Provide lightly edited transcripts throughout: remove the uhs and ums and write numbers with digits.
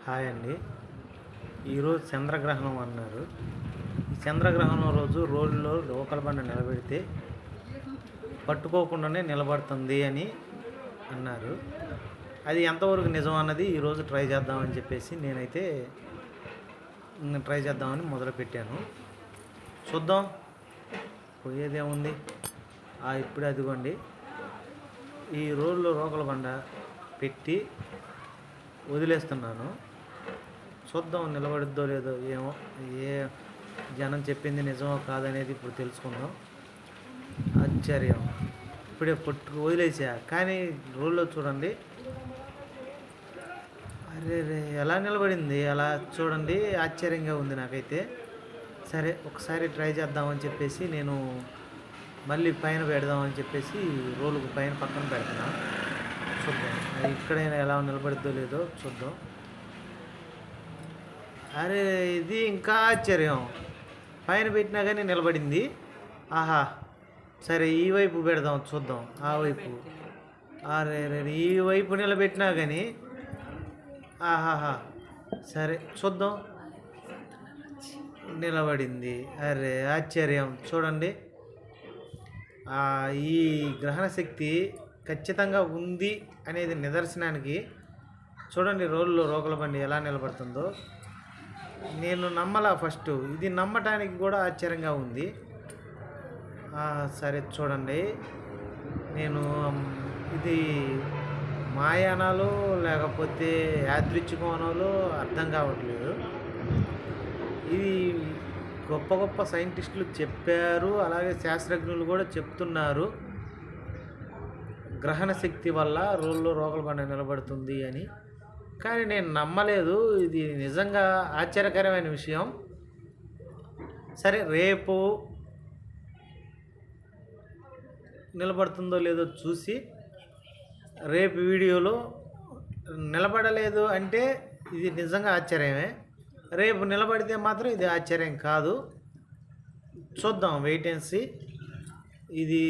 Hi అండి. ఈరోజు చంద్రగ్రహణం అన్నారు. ఈ చంద్రగ్రహణం రోజు రోడ్లో లోకల్ బండ నిలబెడితే పట్టుకోకుండానే నిలబడుతుంది అని అన్నారు. అది ఎంతవరకు నిజం అన్నది ఈరోజు ట్రై చేద్దామని చెప్పేసి నేనైతే ట్రై చేద్దామని మొదలుపెట్టాను. చూద్దాం, పోయేదేముంది. ఇప్పుడే అదిగోండి ఈ రోడ్లో రోకల బండ పెట్టి వదిలేస్తున్నాను. చూద్దాం నిలబడిద్దో లేదో, ఏమో ఏ జనం చెప్పింది నిజమో కాదనేది ఇప్పుడు తెలుసుకుందాం. ఆశ్చర్యం, ఇప్పుడే వదిలేసా కానీ రోడ్లో చూడండి, అరే రే ఎలా నిలబడింది, అలా చూడండి. ఆశ్చర్యంగా ఉంది నాకైతే. సరే ఒకసారి ట్రై చేద్దామని చెప్పేసి నేను మళ్ళీ పైన పెడదామని చెప్పేసి రోలుకు పైన పక్కన పెడుతున్నా. చూద్దాం అది ఇక్కడైనా ఎలా నిలబడిద్దో లేదో చూద్దాం. అరే ఇది ఇంకా ఆశ్చర్యం, పైన పెట్టినా కానీ నిలబడింది. ఆహా, సరే ఈ వైపు పెడదాం చూద్దాం. ఆ వైపు, అరే రే ఈ వైపు నిలబెట్టినా కానీ ఆహాహా, సరే చూద్దాం. నిలబడింది. అరే ఆశ్చర్యం, చూడండి. ఈ గ్రహణ శక్తి ఖచ్చితంగా ఉంది అనేది నిదర్శనానికి చూడండి రోడ్లో రోకల బండి ఎలా నిలబడుతుందో. నేను నమ్మలా ఫస్ట్, ఇది నమ్మటానికి కూడా ఆశ్చర్యంగా ఉంది. సరే చూడండి, నేను ఇది మాయానాలు లేకపోతే యాదృచ్ఛికమనాలు అర్థం కావట్లేదు. ఇది గొప్ప గొప్ప సైంటిస్టులు చెప్పారు, అలాగే శాస్త్రజ్ఞులు కూడా చెప్తున్నారు గ్రహణ శక్తి వల్ల రోడ్లో రోకల బండ నిలబడుతుంది అని. కానీ నేను నమ్మలేదు. ఇది నిజంగా ఆశ్చర్యకరమైన విషయం. సరే రేపు నిలబడుతుందో లేదో చూసి రేపు వీడియోలో నిలబడలేదు అంటే ఇది నిజంగా ఆశ్చర్యమే. రేపు నిలబడితే మాత్రం ఇది ఆశ్చర్యం కాదు. చూద్దాం, వెయిట్ అండ్ సీ. ఇది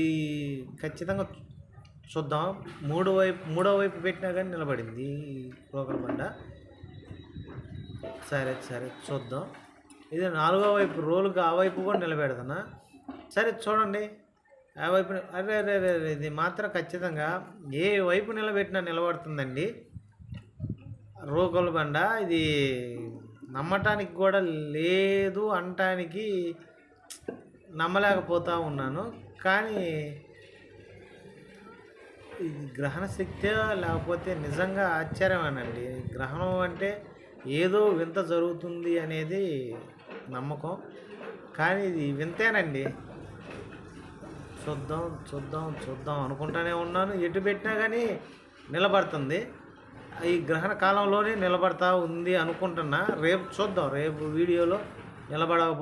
ఖచ్చితంగా చూద్దాం. మూడో వైపు పెట్టినా కానీ నిలబడింది రోకల బండ. సరే సరే చూద్దాం. ఇది 4వ వైపు రోలుగా ఆ వైపు కూడా నిలబెడుతున్నా. సరే చూడండి ఆ వైపు. అరే అరే అరే, ఇది మాత్రం ఖచ్చితంగా ఏ వైపు నిలబెట్టినా నిలబడుతుందండి రోకల బండ. ఇది నమ్మటానికి కూడా లేదు, అనటానికి నమ్మలేకపోతూ ఉన్నాను. కానీ ఇది గ్రహణ శక్తి లేకపోతే నిజంగా ఆశ్చర్యమేనండి. గ్రహణం అంటే ఏదో వింత జరుగుతుంది అనేది నమ్మకం, కానీ ఇది వింతేనండి. చూద్దాం చూద్దాం చూద్దాం అనుకుంటానే ఉన్నాను. ఎటు పెట్టినా కానీ నిలబడుతుంది. ఈ గ్రహణ కాలంలోనే నిలబడతా ఉంది అనుకుంటున్నా. రేపు చూద్దాం, రేపు వీడియోలో నిలబడకపోతే